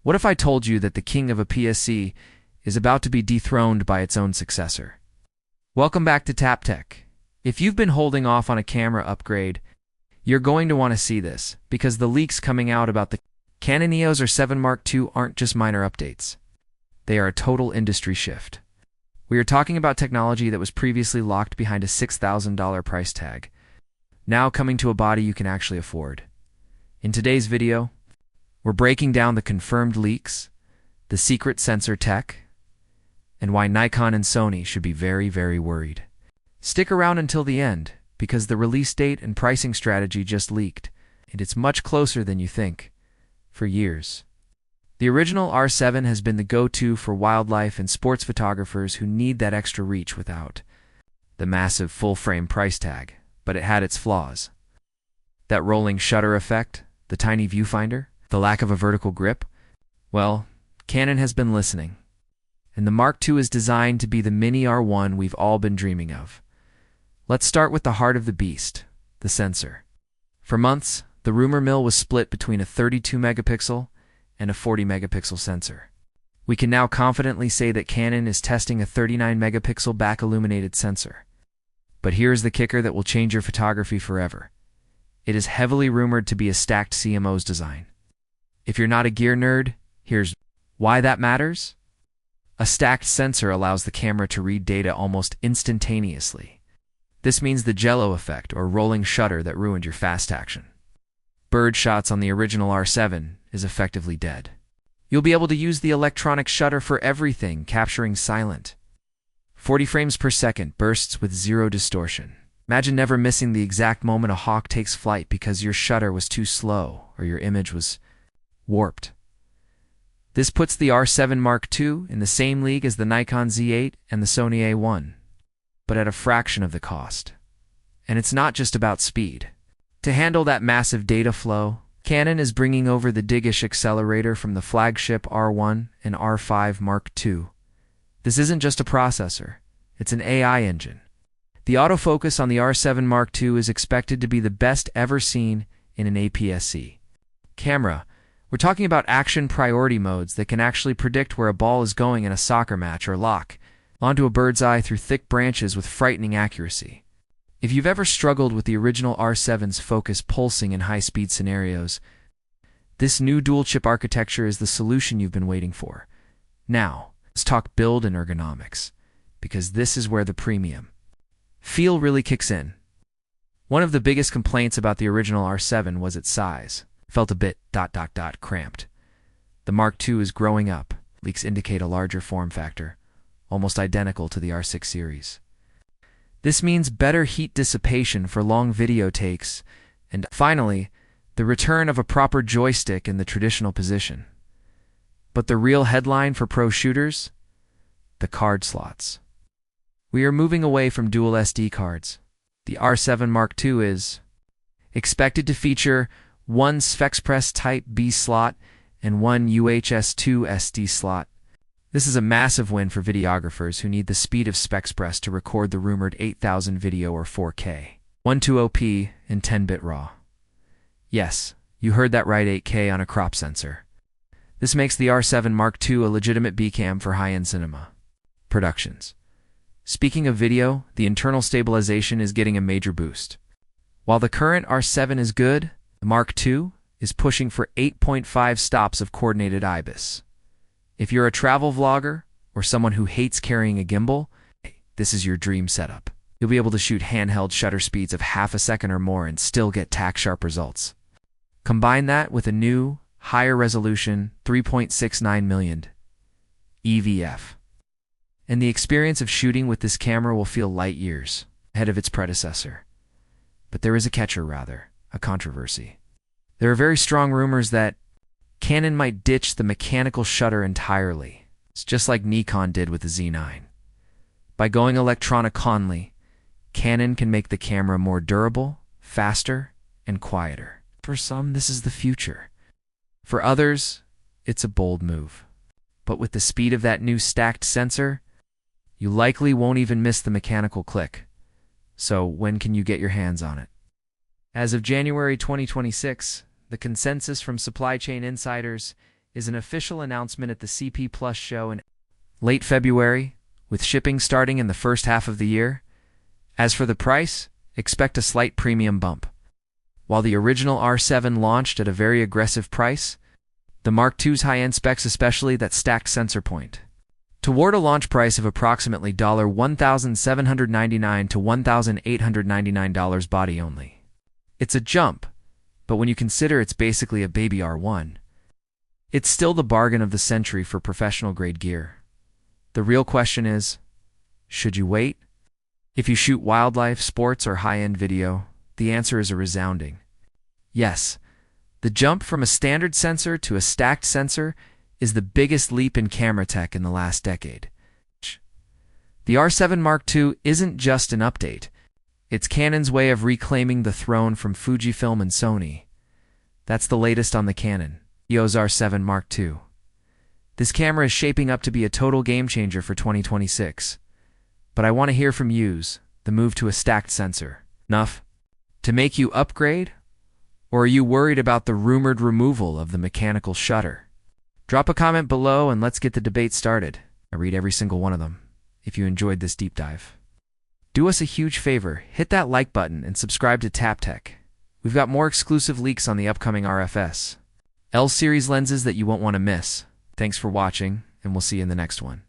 What if I told you that the King of APS-C is about to be dethroned by its own successor? Welcome back to Tap Tech. If you've been holding off on a camera upgrade, you're going to want to see this, because the leaks coming out about the Canon EOS R7 Mark II aren't just minor updates. They are a total industry shift. We are talking about technology that was previously locked behind a $6,000 price tag, now coming to a body you can actually afford. In today's video, we're breaking down the confirmed leaks, the secret sensor tech, and why Nikon and Sony should be very, very worried. Stick around until the end, because the release date and pricing strategy just leaked, and it's much closer than you think. For years, the original R7 has been the go-to for wildlife and sports photographers who need that extra reach without the massive full-frame price tag, but it had its flaws. That rolling shutter effect, the tiny viewfinder, the lack of a vertical grip? Well, Canon has been listening. And the Mark II is designed to be the mini R1 we've all been dreaming of. Let's start with the heart of the beast, the sensor. For months, the rumor mill was split between a 32-megapixel and a 40-megapixel sensor. We can now confidently say that Canon is testing a 39-megapixel back-illuminated sensor. But here's the kicker that will change your photography forever. It is heavily rumored to be a stacked CMOS design. If you're not a gear nerd, here's why that matters. A stacked sensor allows the camera to read data almost instantaneously. This means the jello effect, or rolling shutter, that ruined your fast action bird shots on the original R7 is effectively dead. You'll be able to use the electronic shutter for everything, capturing silent 40 frames per second bursts with zero distortion. Imagine never missing the exact moment a hawk takes flight because your shutter was too slow or your image was warped. This puts the R7 Mark II in the same league as the Nikon Z8 and the Sony A1, but at a fraction of the cost. And it's not just about speed. To handle that massive data flow, Canon is bringing over the DIGIC Accelerator from the flagship R1 and R5 Mark II. This isn't just a processor, it's an AI engine. The autofocus on the R7 Mark II is expected to be the best ever seen in an APS-C camera. We're talking about action priority modes that can actually predict where a ball is going in a soccer match or lock onto a bird's eye through thick branches with frightening accuracy. If you've ever struggled with the original R7's focus pulsing in high-speed scenarios, this new dual-chip architecture is the solution you've been waiting for. Now, let's talk build and ergonomics, because this is where the premium feel really kicks in. One of the biggest complaints about the original R7 was its size. Felt a bit cramped. The Mark II is growing up. Leaks indicate a larger form factor, almost identical to the R6 series. This means better heat dissipation for long video takes, and finally, the return of a proper joystick in the traditional position. But the real headline for pro shooters? The card slots. We are moving away from dual SD cards. The R7 Mark II is expected to feature one SFexpress Type B slot and one UHS-2 SD slot. This is a massive win for videographers who need the speed of SFexpress to record the rumored 8,000 video or 4K, 120p and 10-bit RAW. Yes, you heard that right, 8K on a crop sensor. This makes the R7 Mark II a legitimate B-cam for high-end cinema productions. Speaking of video, the internal stabilization is getting a major boost. While the current R7 is good, the Mark II is pushing for 8.5 stops of coordinated IBIS. If you're a travel vlogger or someone who hates carrying a gimbal, this is your dream setup. You'll be able to shoot handheld shutter speeds of half a second or more and still get tack-sharp results. Combine that with a new, higher resolution 3.69 million EVF, and the experience of shooting with this camera will feel light years ahead of its predecessor. But there is a catcher, rather. A controversy. There are very strong rumors that Canon might ditch the mechanical shutter entirely. It's just like Nikon did with the Z9. By going electronic only, Canon can make the camera more durable, faster, and quieter. For some, this is the future. For others, it's a bold move. But with the speed of that new stacked sensor, you likely won't even miss the mechanical click. So when can you get your hands on it? As of January 2026, the consensus from supply chain insiders is an official announcement at the CP Plus show in late February, with shipping starting in the first half of the year. As for the price, expect a slight premium bump. While the original R7 launched at a very aggressive price, the Mark II's high-end specs, especially that stacked sensor point, toward a launch price of approximately $1,799 to $1,899 body only. It's a jump, but when you consider it's basically a baby R1, it's still the bargain of the century for professional-grade gear. The real question is, should you wait? If you shoot wildlife, sports, or high-end video, the answer is a resounding yes. The jump from a standard sensor to a stacked sensor is the biggest leap in camera tech in the last decade. The R7 Mark II isn't just an update. It's Canon's way of reclaiming the throne from Fujifilm and Sony. That's the latest on the Canon EOS R7 Mark II. This camera is shaping up to be a total game-changer for 2026. But I want to hear from yous, the move to a stacked sensor. Enough to make you upgrade? Or are you worried about the rumored removal of the mechanical shutter? Drop a comment below and let's get the debate started. I read every single one of them. If you enjoyed this deep dive, do us a huge favor, hit that like button and subscribe to TapTech. We've got more exclusive leaks on the upcoming RFS L series lenses that you won't want to miss. Thanks for watching, and we'll see you in the next one.